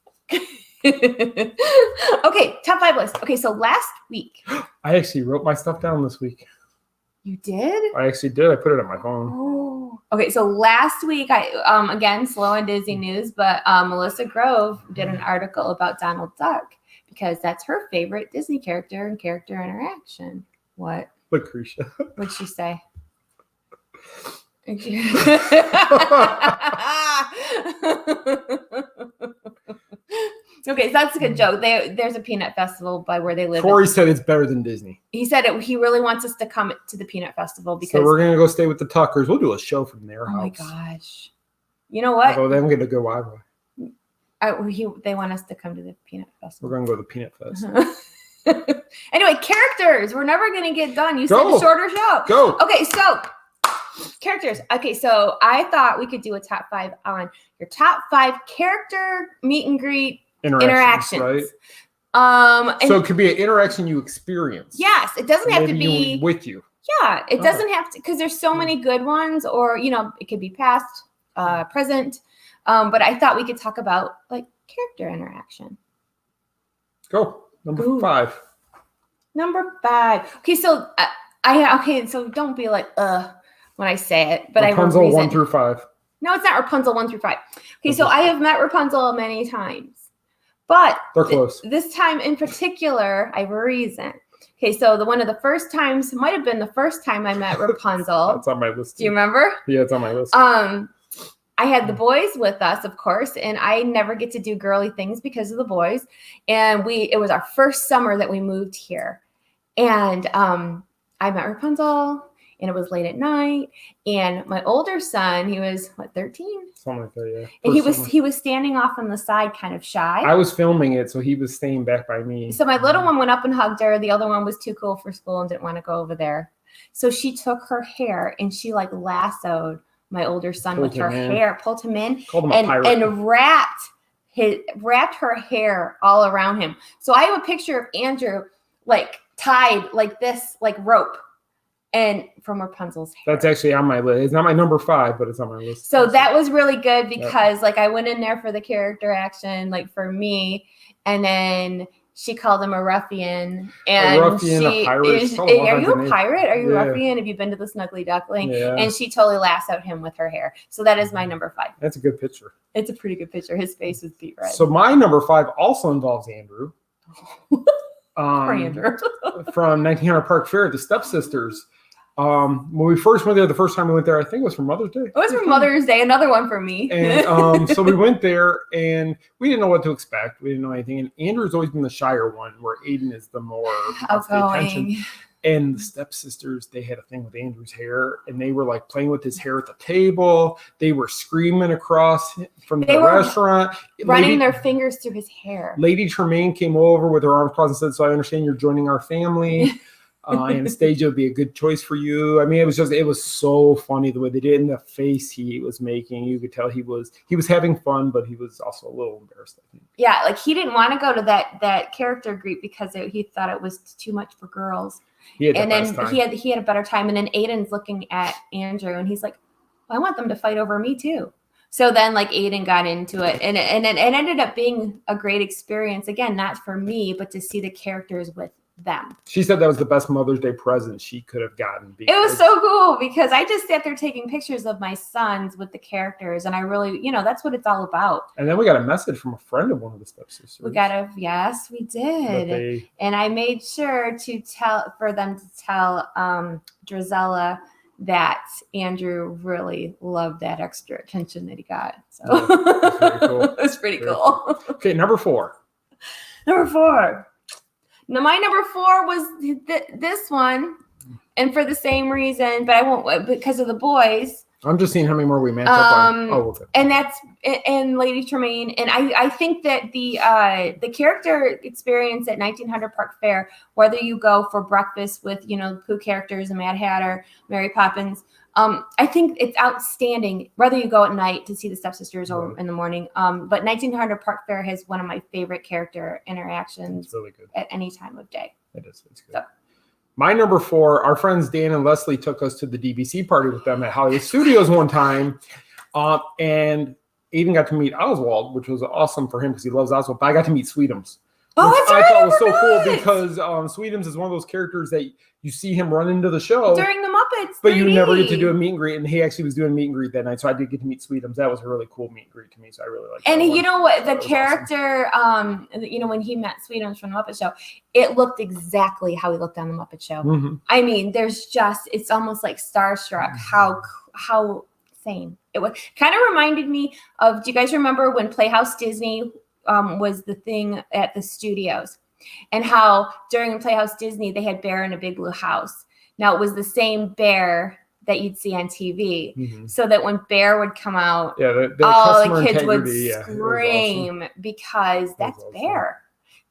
Okay, top 5 list. Okay, so last week. I actually wrote my stuff down this week. You did? I actually did. I put it on my phone. Oh. Okay, so last week, I again, slow and Disney news, but Melissa Grove did an article about Donald Duck because that's her favorite Disney character and character interaction. What? Lucretia. What'd she say? Okay, so that's a good joke. There's a peanut festival by where they live. Corey said it's better than Disney. He said he really wants us to come to the peanut festival because so we're gonna go stay with the Tuckers. We'll do a show from their house. Oh my gosh! You know what? Oh, then we're gonna go Wi-Fi. They want us to come to the peanut festival. We're gonna go to the peanut fest. Anyway, characters. We're never gonna get done. You said a shorter show. Go. Okay, so characters. Okay, so I thought we could do a top 5 on your top 5 character meet and greet interactions. Right? So it could be an interaction you experience. Yes, it doesn't have to be with you. Yeah, it doesn't have to because there's so many good ones, or it could be past, present. But I thought we could talk about like character interaction. Go number 5. Number 5. Okay, so so don't be like when I say it, but Rapunzel I will 1 through 5. No, it's not Rapunzel 1 through 5. Okay, so I have met Rapunzel many times. But they're close. This time in particular, I have a reason. Okay, so one of the first times might have been the first time I met Rapunzel. That's on my list. Do you remember? Yeah, it's on my list. I had the boys with us, of course, and I never get to do girly things because of the boys. And it was our first summer that we moved here. And I met Rapunzel, and it was late at night. And my older son, he was 13? Something like that, yeah. And he was standing off on the side, kind of shy. I was filming it, so he was staying back by me. So my little one went up and hugged her. The other one was too cool for school and didn't want to go over there. So she took her hair and she lassoed my older son with her hair, pulled him in, and wrapped her hair all around him. So I have a picture of Andrew tied like this, like rope. And from Rapunzel's hair. That's actually on my list. It's not my number 5, but it's on my list. So that was really good because I went in there for the character action, for me, and then she called him a ruffian. And a pirate. Are you a pirate? Are you a ruffian? Have you been to the Snuggly Duckling? Yeah. And she totally lassoed him with her hair. So that is my number 5. That's a good picture. It's a pretty good picture. His face was beat red. So my number 5 also involves Andrew. Poor Andrew. From 1900 Park Fair, the Stepsisters. When we first went there, the first time we went there, I think it was for Mother's Day. It was for Mother's Day, another one for me. And so we went there, and we didn't know what to expect. We didn't know anything. And Andrew's always been the shyer one, where Aiden is the more wants the attention. And the stepsisters, they had a thing with Andrew's hair, and they were like playing with his hair at the table. They were screaming across from the restaurant, running their fingers through his hair. Lady Tremaine came over with her arms crossed and said, "So I understand you're joining our family. Anastasia would be a good choice for you." I mean, it was so funny the way they did, in the face he was making. You could tell he was having fun, but he was also a little embarrassed, I think. Yeah, like he didn't want to go to that character group because he thought it was too much for girls. He had a better time. And then Aiden's looking at Andrew, and he's like, well, I want them to fight over me too. So then like Aiden got into it, and it ended up being a great experience. Again, not for me, but to see the characters with them. She said that was the best Mother's Day present she could have gotten. It was so cool because I just sat there taking pictures of my sons with the characters, and I really, that's what it's all about. And then we got a message from a friend of one of the stepsisters. Yes, we did. And I made sure to tell Drizella that Andrew really loved that extra attention that he got. So it was pretty cool. Okay, number 4. Now, my number 4 was this one, and for the same reason, but I won't, because of the boys. I'm just seeing how many more we match up on. Okay. And that's Lady Tremaine, and I think that the character experience at 1900 Park Fair, whether you go for breakfast with Pooh characters and Mad Hatter, Mary Poppins, I think it's outstanding. Whether you go at night to see the stepsisters or in the morning, but 1900 Park Fair has one of my favorite character interactions. It's really good at any time of day. It is. It's good. So. My number 4, our friends Dan and Leslie took us to the DVC party with them at Hollywood Studios one time, and Aiden got to meet Oswald, which was awesome for him because he loves Oswald. But I got to meet Sweetums. Oh, that's right. I thought was so cool because Sweetums is one of those characters that you see him run into the show during the Muppets, but you never get to do a meet and greet. And he actually was doing meet and greet that night, so I did get to meet Sweetums. That was a really cool meet and greet to me, so I really liked. And you know what, the character, awesome. When he met Sweetums from the Muppet Show, it looked exactly how he looked on the Muppet Show. Mm-hmm. I mean, it's almost like starstruck how sane it was. Kind of reminded me of. Do you guys remember when Playhouse Disney was the thing at the studios, and how during Playhouse Disney they had Bear in a Big Blue House? Now it was the same Bear that you'd see on TV, so that when Bear would come out, all the kids would scream because that's Bear.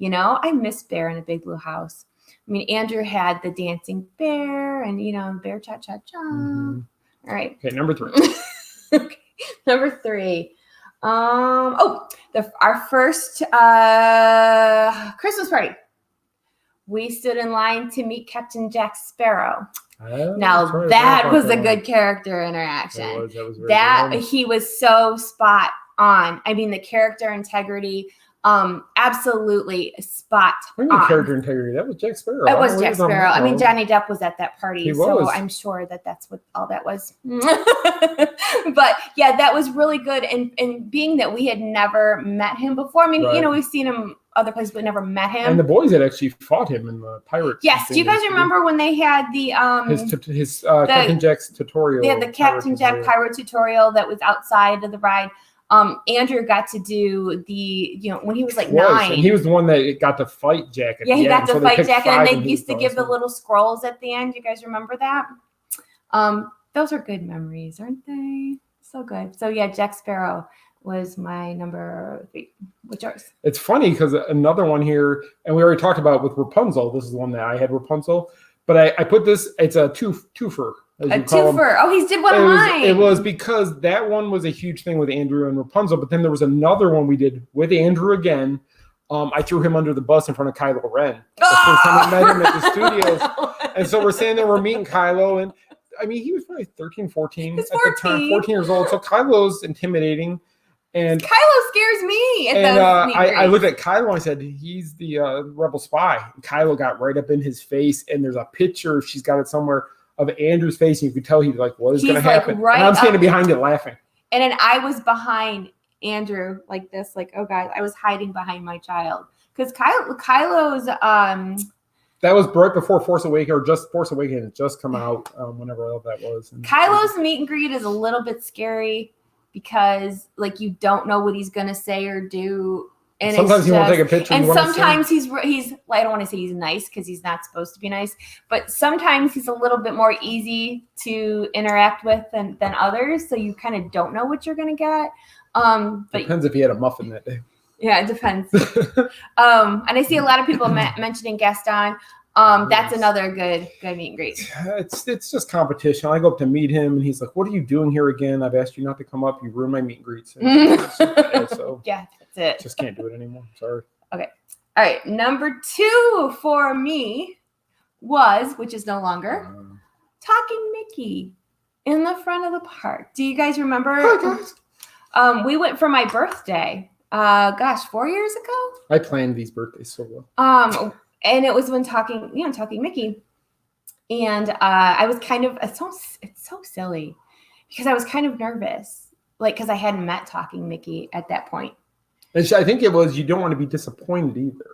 I miss Bear in a Big Blue House. I mean, Andrew had the dancing bear and Bear Cha Cha Cha. All right. Okay, number 3. Okay, number 3. Our first Christmas party. We stood in line to meet Captain Jack Sparrow. Now that was a good character interaction. That he was so spot on. I mean, the character integrity, absolutely spot on. Character integrity. That was Jack Sparrow. It was Jack Sparrow. I mean, Johnny Depp was at that party, so I'm sure that's what all that was. But yeah, that was really good. And being that we had never met him before, I mean, we've seen him other places, but never met him. And the boys had actually fought him in the Pirates. Yes. Do you guys remember when they had the his Captain Jack's tutorial? Yeah, the Captain Jack Pirate tutorial that was outside of the ride. Andrew got to do the, when he was like 9. And he was the one that got to fight Jack at the end. He got to fight Jack, and they used to give the little scrolls at the end. You guys remember that? Those are good memories, aren't they? So good. So yeah, Jack Sparrow was my number 3. What's yours? It's funny because another one here, and we already talked about with Rapunzel. This is the one that I had, Rapunzel. But I put this, it's a twofer. A twofer. Oh, he did one of mine. It was because that one was a huge thing with Andrew and Rapunzel. But then there was another one we did with Andrew again. I threw him under the bus in front of Kylo Ren. The first time I met him at the studios. And so we're standing there, we're meeting Kylo. And I mean, he was probably 13, 14 at the time, 14 years old. So Kylo's intimidating. And Kylo scares me. I looked at Kylo and I said, he's the rebel spy. And Kylo got right up in his face. And there's a picture, she's got it somewhere, of Andrew's face. And you could tell he's like, what is going to happen? Right, and I'm standing behind it laughing. And then I was behind Andrew like this, like, oh, guys, I was hiding behind my child. Because Kylo's That was right before Force Awakens, or just Force Awakens had just come out, whenever that was. And Kylo's meet and greet is a little bit scary because, like, you don't know what he's gonna say or do. And sometimes you want to take a picture. And sometimes he's well, I don't want to say he's nice because he's not supposed to be nice, but sometimes he's a little bit more easy to interact with than others. So you kind of don't know what you're gonna get. But depends if he had a muffin that day. Yeah, it depends. And I see a lot of people mentioning Gaston. That's another good meet and greet. It's just competition. I go up to meet him, and he's like, "What are you doing here again? I've asked you not to come up. You ruined my meet and greet." So yeah, that's it. Just can't do it anymore. Sorry. Okay. All right. Number 2 for me was, which is no longer, Talking Mickey in the front of the park. Do you guys remember? Hi, guys. We went for my birthday. 4 years ago. I planned these birthdays so well. And it was when Talking Mickey. And I was kind of, it's so silly because I was kind of nervous, like, because I hadn't met Talking Mickey at that point. And I think it was, you don't want to be disappointed either.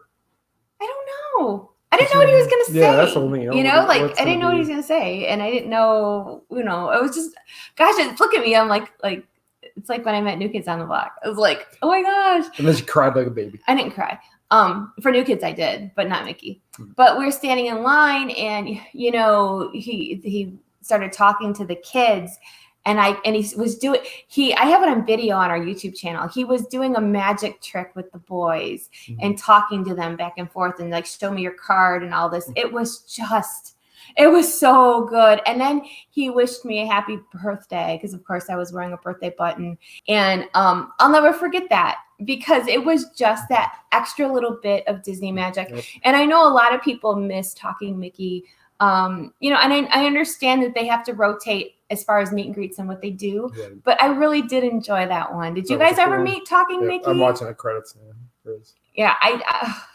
I don't know. I didn't know what he was going to say. Yeah, that's the only thing. I didn't know what he was going to say. And I didn't know, it was just, gosh, look at me. I'm like, it's like when I met New Kids on the Block. I was like, oh my gosh. And then you cried like a baby. I didn't cry. For New Kids I did, but not Mickey. But we were standing in line, and he started talking to the kids, and he was doing I have it on video on our YouTube channel. He was doing a magic trick with the boys and talking to them back and forth and like, show me your card and all this. It was so good. And then he wished me a happy birthday because, of course, I was wearing a birthday button. And I'll never forget that because it was just that extra little bit of Disney magic. Yep. And I know a lot of people miss Talking Mickey, and I understand that they have to rotate as far as meet and greets and what they do. Yeah. But I really did enjoy that one. Did you guys ever meet Talking Mickey? I'm watching the credits now. Yeah,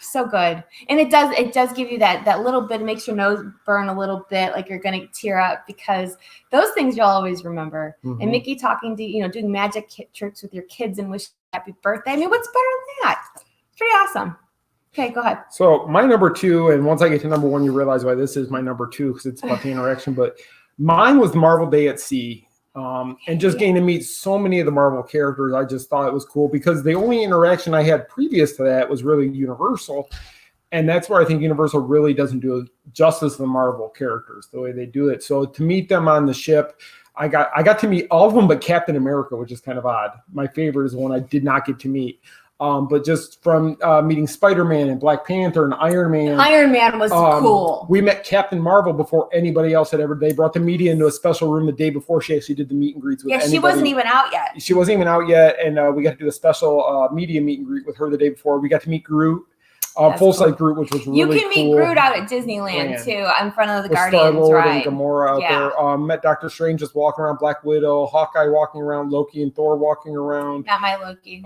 so good. And it does give you that little bit, it makes your nose burn a little bit, like you're going to tear up, because those things you'll always remember. Mm-hmm. And Mickey talking to, doing magic tricks with your kids and wishing happy birthday. I mean, what's better than that? It's pretty awesome. Okay, go ahead. So my number 2, and once I get to number 1, you realize why this is my number 2, because it's about the interaction, but mine was Marvel Day at Sea. And just getting to meet so many of the Marvel characters, I just thought it was cool because the only interaction I had previous to that was really Universal. And that's where I think Universal really doesn't do justice to the Marvel characters the way they do it. So to meet them on the ship, I got to meet all of them but Captain America, which is kind of odd. My favorite is the one I did not get to meet. But just from meeting Spider-Man and Black Panther and Iron Man. Iron Man was cool. We met Captain Marvel before anybody else had ever. They brought the media into a special room the day before she actually did the meet and greets with anybody. She wasn't even out yet. She wasn't even out yet, and we got to do a special media meet and greet with her the day before. We got to meet Groot. Full-size Groot, which was really cool. You can meet Groot out at Disneyland, too, in front of the Guardians, Star-Lord right? and Gamora out there. Met Doctor Strange just walking around, Black Widow, Hawkeye walking around, Loki and Thor walking around. Not my Loki.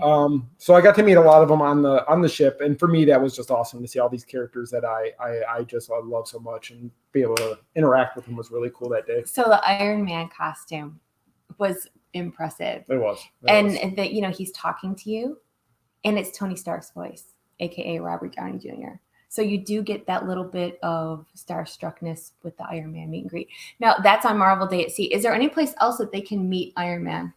So I got to meet a lot of them on the ship, and for me, that was just awesome to see all these characters that I just love so much, and be able to interact with them was really cool that day. So the Iron Man costume was impressive. It was. He's talking to you, and it's Tony Stark's voice, aka Robert Downey Jr. So you do get that little bit of starstruckness with the Iron Man meet and greet. Now that's on Marvel Day at Sea. Is there any place else that they can meet Iron Man?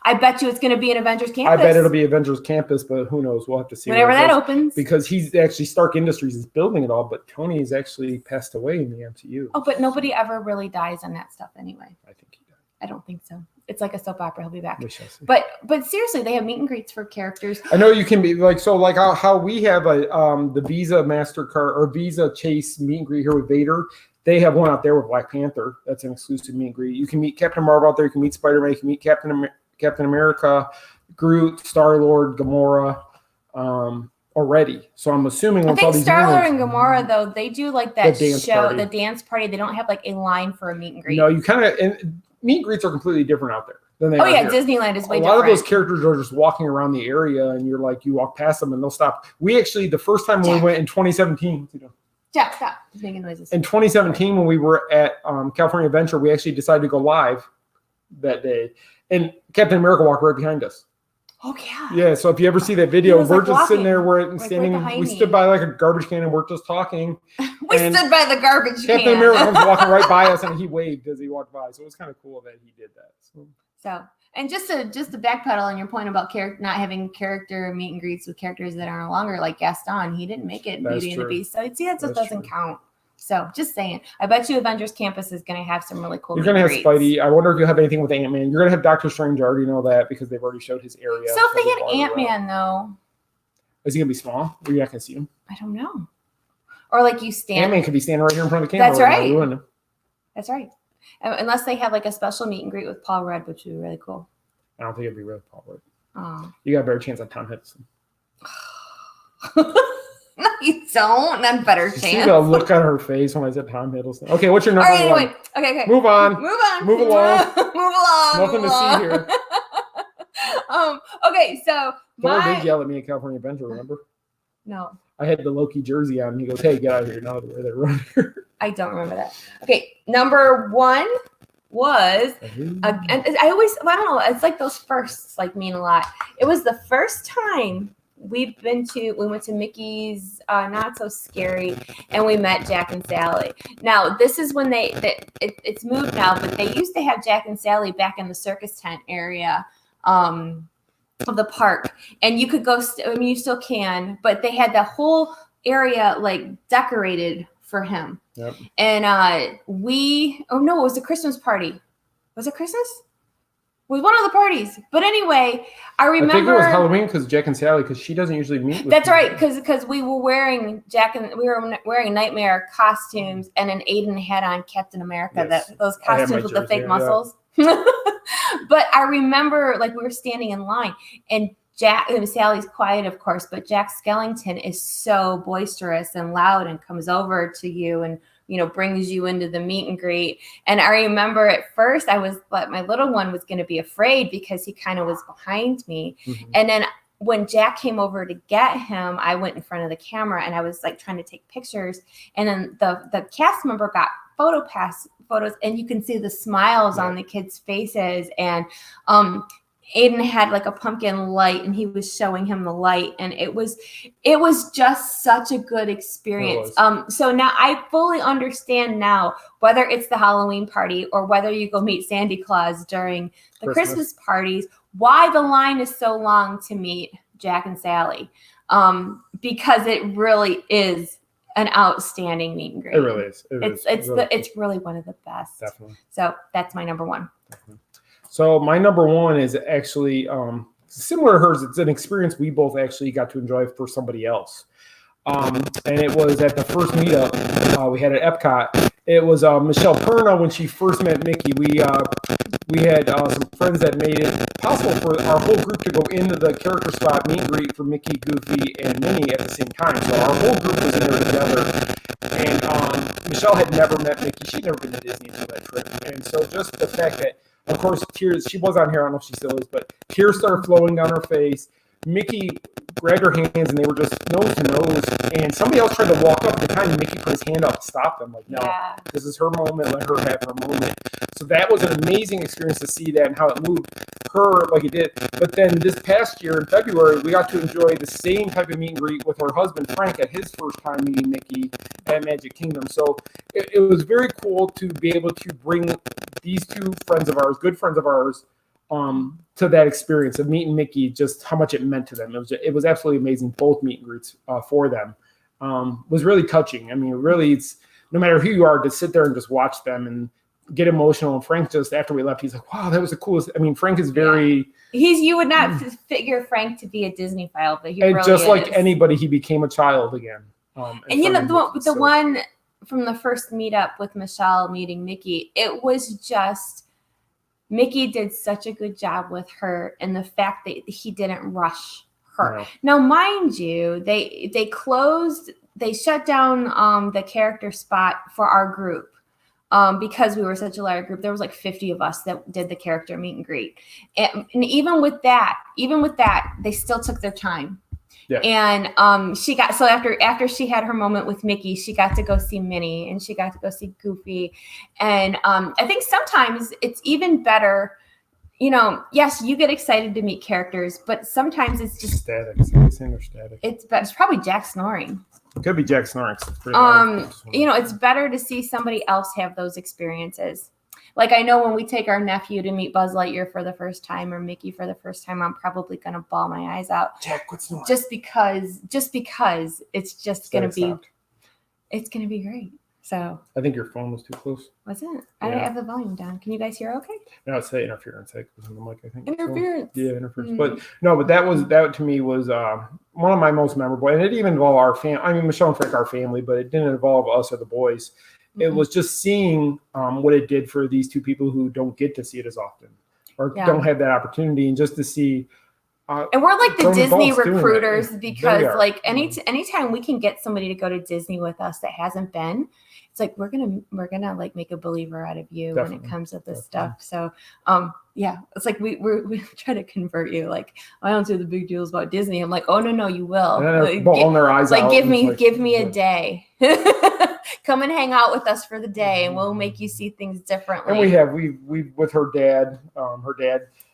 I bet you it's going to be an Avengers Campus. I bet it'll be Avengers Campus, but who knows? We'll have to see whenever that opens. Because he's actually Stark Industries is building it all, but Tony's actually passed away in the MCU. Oh, but nobody ever really dies on that stuff anyway. I think he died. I don't think so. It's like a soap opera. He'll be back. But seriously, they have meet and greets for characters. I know you can be like how we have the Visa MasterCard or Visa Chase meet and greet here with Vader. They have one out there with Black Panther. That's an exclusive meet and greet. You can meet Captain Marvel out there. You can meet Spider-Man. You can meet Captain America, Groot, Star-Lord, Gamora. Already, so I'm assuming. I think Star-Lord and Gamora, though, they do like that the dance party. They don't have like a line for a meet and greet. No, you kind of meet and greets are completely different out there than they are here. Disneyland is way different. A lot of those characters are just walking around the area, and you're like, you walk past them, and they'll stop. We actually, the first time when we went in 2017, Jack, stop! He's making noises. In 2017, when we were at California Adventure, we actually decided to go live that day, and Captain America walked right behind us. Oh yeah. Yeah. So if you ever see that video, was, we're like, just sitting walking, there, we're like, standing, right behind we me. stood by like a garbage can and we're just talking. We And stood by the garbage Captain can. America was walking right by us and he waved as he walked by. So it was kind of cool that he did that. So, and just to backpedal on your point about not having character meet and greets with characters that are no longer, like Gaston, he didn't make it in Beauty and the Beast. So that just doesn't count. So just saying, I bet you Avengers Campus is going to have some really cool. You're going to have Spidey. I wonder if you'll have anything with Ant-Man. You're going to have Doctor Strange. I already know that because they've already showed his area. So if they had Ant-Man though, is he going to be small? Or you're not going to see him? I don't know. Or like you stand. Ant-Man could be standing right here in front of the camera. That's right. Now, That's right. Unless they have like a special meet and greet with Paul Rudd, which would be really cool. I don't think it'd be real Paul Rudd. Oh. You got a better chance on Tom Hiddleston. No, you don't. Not better chance. See the look on her face when I said Tom Hiddleston. Okay, what's your number one? Anyway. Okay. Move on. Move along. Nothing to see here. Okay, so Thor did yell at me at California Adventure, remember? No. I had the Loki jersey on. And he goes, "Hey, get out of here now." They're running. I don't remember that. Okay, number one was, and I don't know, it's like those firsts like mean a lot. It was the first time we went to Mickey's Not So Scary, and we met Jack and Sally. Now, this is when it's moved now, but they used to have Jack and Sally back in the circus tent area of the park, and you could go, you still can, but they had the whole area like decorated for him. Yep. And it was a Christmas party. Was it Christmas? It was one of the parties. But anyway, I remember. I think it was Halloween because Jack and Sally, because she doesn't usually meet with That's people. right, because we were wearing Nightmare costumes, and then Aiden had on Captain America, Yes. those costumes with the fake muscles. Yeah. But I remember, like, we were standing in line, and Sally's quiet, of course, but Jack Skellington is so boisterous and loud and comes over to you and, brings you into the meet and greet. And I remember at first my little one was going to be afraid because he kind of was behind me. Mm-hmm. And then when Jack came over to get him, I went in front of the camera and I was like trying to take pictures. And then the cast member got photos, and you can see the smiles on the kids' faces. And Aiden had like a pumpkin light, and he was showing him the light, and it was just such a good experience. So now I fully understand now, whether it's the Halloween party or whether you go meet Santa Claus during the Christmas parties, why the line is so long to meet Jack and Sally, because it really is an outstanding meet and greet. It really is. It's really one of the best. Definitely. So that's my number one. Definitely. So my number one is actually similar to hers. It's an experience we both actually got to enjoy for somebody else. And it was at the first meetup we had at Epcot. It was Michelle Perna when she first met Mickey. We had some friends that made it possible for our whole group to go into the character spot meet and greet for Mickey, Goofy, and Minnie at the same time. So our whole group was in there together. And Michelle had never met Mickey. She'd never been to Disney until that trip. And so just the fact that, of course, tears, she was on here, I don't know if she still is, but tears started flowing down her face. Mickey grabbed her hands, and they were just nose to nose. And somebody else tried to walk up at the time, and Mickey put his hand up to stop them. Like, no, This is her moment. Let her have her moment. So that was an amazing experience to see that and how it moved her like it did. But then this past year in February, we got to enjoy the same type of meet and greet with her husband, Frank, at his first time meeting Mickey at Magic Kingdom. So it was very cool to be able to bring these two friends of ours, good friends of ours, to that experience of meeting Mickey, just how much it meant to them. It was absolutely amazing. Both meet and greets for them was really touching. I mean, really, it's no matter who you are, to sit there and just watch them and get emotional. And Frank, just after we left, he's like, "Wow, that was the coolest." I mean, Frank is very. You would not figure Frank to be a Disney file, but he really just like anybody, he became a child again. And the one from the first meetup with Michelle meeting Mickey, it was just. Mickey did such a good job with her, and the fact that he didn't rush her. No. Now, mind you, they shut down the character spot for our group because we were such a large group. There was like 50 of us that did the character meet and greet, and even with that, they still took their time. Yeah. And she got after she had her moment with Mickey, she got to go see Minnie, and she got to go see Goofy. And I think sometimes it's even better, yes, you get excited to meet characters, but sometimes it's just static. Somebody's saying they're static. It's probably Jack snoring. It could be Jack snoring. It's pretty loud. It's better to see somebody else have those experiences. Like I know when we take our nephew to meet Buzz Lightyear for the first time or Mickey for the first time, I'm probably gonna bawl my eyes out. Jack, what's snoring? Just because it's just gonna be, it's gonna be great. So I think your phone was too close. Was it? I didn't have the volume down. Can you guys hear okay? No, it's the interference. That was on the mic, I think. Interference. So, yeah, interference. Mm-hmm. But that to me was one of my most memorable, and it didn't even involve our family. I mean, Michelle and Frank, our family, but it didn't involve us or the boys. Mm-hmm. It was just seeing what it did for these two people who don't get to see it as often or don't have that opportunity, and just to see. And we're like the Disney recruiters because like anytime we can get somebody to go to Disney with us that hasn't been, it's like we're gonna like make a believer out of you when it comes to this stuff. So it's like we try to convert you. Like I don't see the big deals about Disney. I'm like, oh no, you will. And they're bawling their eyes out. Give me a day. Come and hang out with us for the day, and we'll make you see things differently. And we with her dad.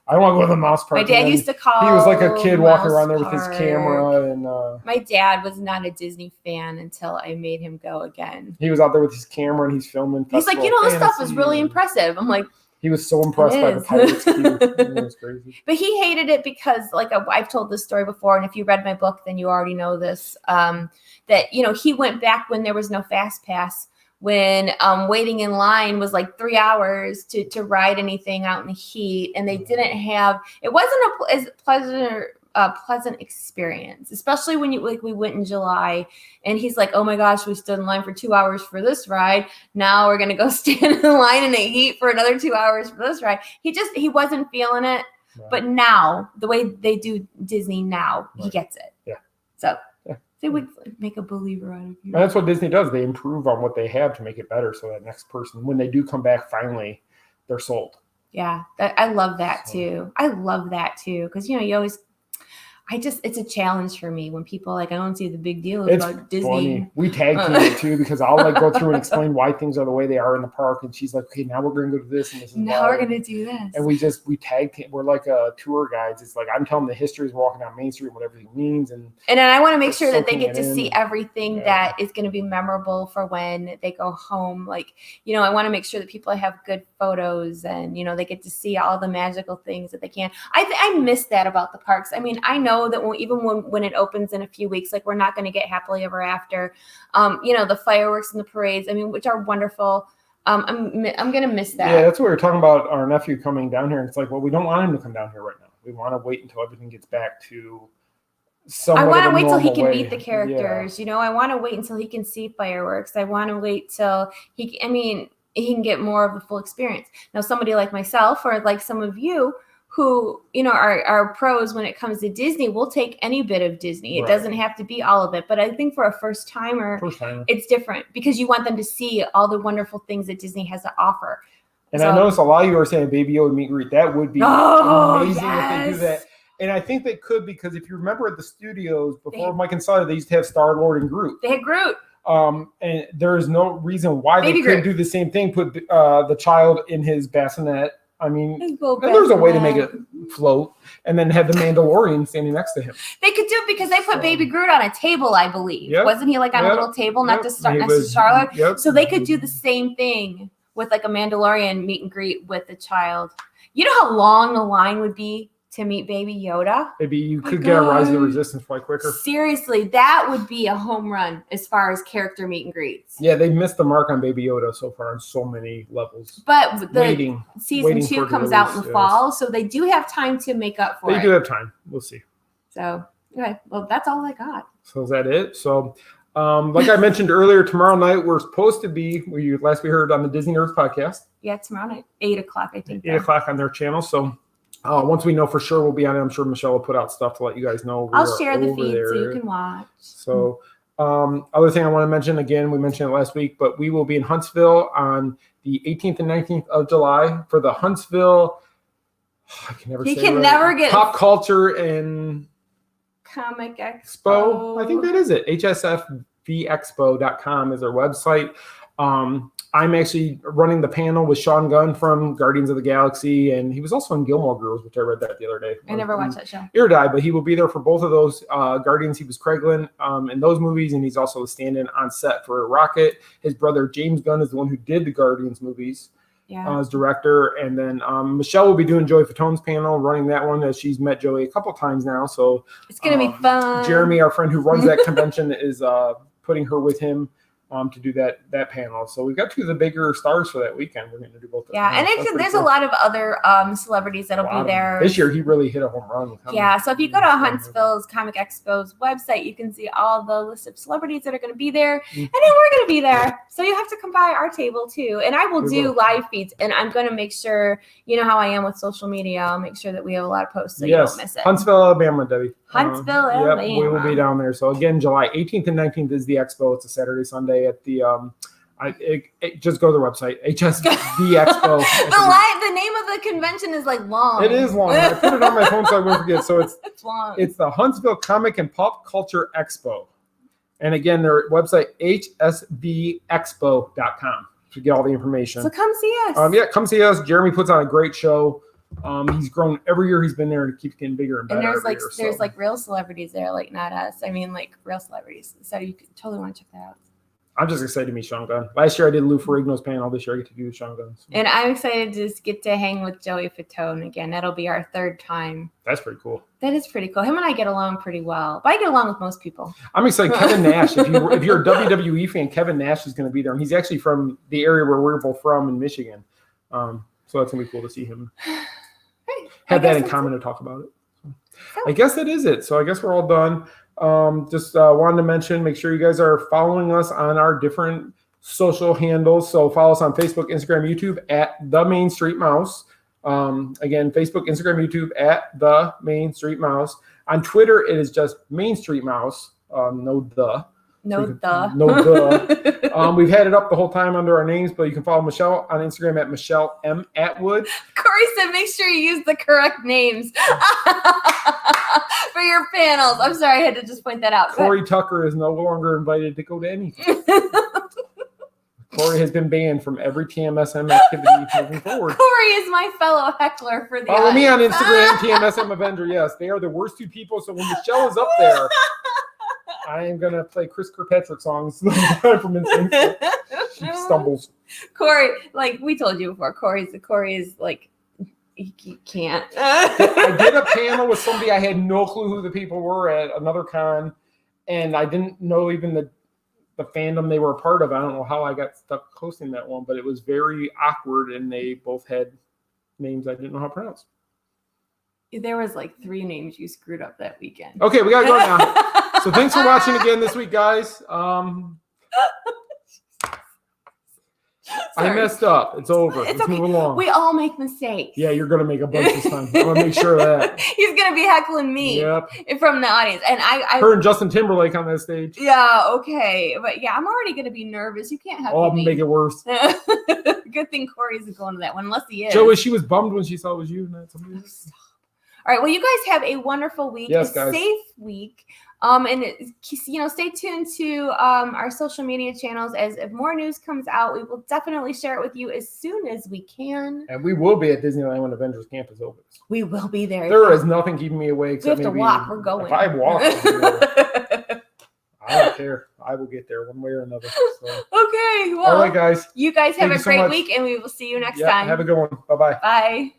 I don't want to go to the mouse park. My dad used to call. He was like a kid walking around there with his camera, and my dad was not a Disney fan until I made him go again. He was out there with his camera and he's filming. He's like, this stuff is really impressive. I'm like, he was so impressed by the Pirates Cube. It was crazy. But he hated it because, like, I've told this story before, and if you read my book, then you already know this. That he went back when there was no Fast Pass. When waiting in line was like 3 hours to ride anything out in the heat, and they didn't have, it wasn't a pleasant experience, especially when we went in July, and he's like, oh my gosh, we stood in line for 2 hours for this ride. Now we're gonna go stand in line in the heat for another 2 hours for this ride. He wasn't feeling it, but now the way they do Disney now, he gets it. Yeah. So. They would make a believer out of you. And that's what Disney does. They improve on what they have to make it better so that next person, when they do come back, finally, they're sold. Yeah, I love that too. I love that too. Because, you always, it's a challenge for me when people I don't see the big deal about Disney. Funny. We tag team it too because I'll go through and explain why things are the way they are in the park, and she's like, "Okay, now we're going to go to this and this." Now we're going to do this, and we tag team. We're like tour guides. It's like I'm telling the histories walking down Main Street, what everything means, and then I want to make sure that they get to see everything that is going to be memorable for when they go home. Like, I want to make sure that people have good photos, and they get to see all the magical things that they can. I miss that about the parks. I mean, I know that even when it opens in a few weeks, like we're not going to get happily ever after, the fireworks and the parades, which are wonderful. I'm going to miss that. Yeah, that's what we were talking about, our nephew coming down here. It's like, well, we don't want him to come down here right now. We want to wait until everything gets back to somewhat. I want to wait till he can way. meet the characters. Yeah. I want to wait until he can see fireworks. I want to wait till he can get more of the full experience. Now, somebody like myself or like some of you who, are pros when it comes to Disney, will take any bit of Disney. It doesn't have to be all of it. But I think for a first timer, it's different because you want them to see all the wonderful things that Disney has to offer. And I noticed a lot of you are saying Baby Yoda meet and greet. That would be amazing if they do that. And I think they could, because if you remember at the studios before Mike and Sully, they used to have Star-Lord and Groot. They had Groot. And there is no reason why they couldn't do the same thing. Put the child in his bassinet. There's a way to make it float, and then have the Mandalorian standing next to him. They could do it because they put Baby Groot on a table, I believe. Yep. Wasn't he on a little table next to Charlotte? Yep. So they could do the same thing with like a Mandalorian meet and greet with the child. You know how long the line would be to meet Baby Yoda? Maybe you could get a Rise of the Resistance quite quicker. Seriously, that would be a home run as far as character meet and greets. Yeah, they missed the mark on Baby Yoda so far on so many levels. But the season 2 comes out in the fall, so they do have time to make up for it. They do have time. We'll see. So, okay. Well, that's all I got. So is that it? So, like I mentioned earlier, tomorrow night we're supposed to be, last we heard on the Disney Nerds podcast. Yeah, tomorrow night, 8 o'clock, I think. 8 o'clock on their channel, so... once we know for sure we'll be on it, I'm sure Michelle will put out stuff to let you guys know. I'll share the feed so you can watch. So, other thing I want to mention, again, we mentioned it last week, but we will be in Huntsville on the 18th and 19th of July for the Huntsville, I can never say it right. Pop Culture and Comic Expo. I think that is it. HSFVexpo.com is our website. I'm actually running the panel with Sean Gunn from Guardians of the Galaxy, and he was also in Gilmore Girls, which I read that the other day. I never watched that show. Iridai, but he will be there for both of those Guardians. He was Craiglin in those movies, and he's also a stand-in on set for Rocket. His brother James Gunn is the one who did the Guardians movies as director, and then Michelle will be doing Joey Fatone's panel, running that one as she's met Joey a couple times now. So it's gonna be fun. Jeremy, our friend who runs that convention, is putting her with him to do that panel. So we've got two of the bigger stars for that weekend. We're going to do both. And there's a lot of other celebrities that'll be there. This year, he really hit a home run. So if you go to Huntsville's Comic Expo's website, you can see all the list of celebrities that are going to be there. And then we're going to be there. So you have to come by our table too. And I will do live feeds. And I'm going to make sure, you know how I am with social media, I'll make sure that we have a lot of posts so you don't miss it. Huntsville, Alabama, Debbie. Huntsville, Alabama. We will be down there. So again, July 18th and 19th is the expo. It's a Saturday, Sunday at the just go to their website, HSV Expo. The name of the convention is like long. It is long. I put it on my phone so I won't forget. So it's long. It's the Huntsville Comic and Pop Culture Expo. And again, their website, hsvexpo.com to get all the information. So come see us. Come see us. Jeremy puts on a great show. He's grown every year he's been there, and it keeps getting bigger and better. And there's like real celebrities there, like not us. I mean, like real celebrities. So you totally want to check that out. I'm just excited to meet Sean Gunn. Last year I did Lou Ferrigno's panel. This year I get to do Sean Gunn. So. And I'm excited to just get to hang with Joey Fatone again. That'll be our third time. That's pretty cool. That is pretty cool. Him and I get along pretty well. But I get along with most people. I'm excited. Kevin Nash. If you're a WWE fan, Kevin Nash is going to be there. And he's actually from the area where we're both from in Michigan. So that's going to be cool to see him. Have that in common to talk about it. So I guess that is it. So I guess we're all done. Just wanted to mention, make sure you guys are following us on our different social handles. So follow us on Facebook, Instagram, YouTube at The Main Street Mouse. Again, Facebook, Instagram, YouTube at The Main Street Mouse. On Twitter, it is just Main Street Mouse. No the. We've had it up the whole time under our names, but you can follow Michelle on Instagram at Michelle M. Atwood. Corey said make sure you use the correct names for your panels. I'm sorry, I had to just point that out. Corey Tucker is no longer invited to go to anything. Corey has been banned from every TMSM activity moving forward. Corey is my fellow heckler for the Follow me on Instagram, TMSM Avenger. Yes, they are the worst two people. So when Michelle is up there, I am going to play Chris Kirkpatrick songs from Instinct. She stumbles. Corey, like we told you before, Corey is like, he can't. I did a panel with somebody. I had no clue who the people were at another con, and I didn't know even the fandom they were a part of. I don't know how I got stuck hosting that one, but it was very awkward, and they both had names I didn't know how to pronounce. There was like 3 names you screwed up that weekend. Okay, we got to go now. So thanks for watching again this week, guys. I messed up. It's over. Let's move along. We all make mistakes. Yeah, you're going to make a bunch this time. I'm going to make sure of that. He's going to be heckling me from the audience. And her and Justin Timberlake on that stage. Yeah, okay. But yeah, I'm already going to be nervous. You can't heckle me. I'm going to make it worse. Good thing Corey isn't going to that one, unless he is. Joey, she was bummed when she saw it was you. Not somebody else. All right. Well, you guys have a wonderful week. Yes, guys. Safe week. And stay tuned to our social media channels. As if more news comes out, we will definitely share it with you as soon as we can. And we will be at Disneyland when Avengers Campus opens. We will be there. There is nothing keeping me awake. We have to walk. We're going. If I walk, I don't care. I will get there one way or another. So. Okay. Well, all right, guys. You guys have a great week, and we will see you next time. Have a good one. Bye-bye. Bye.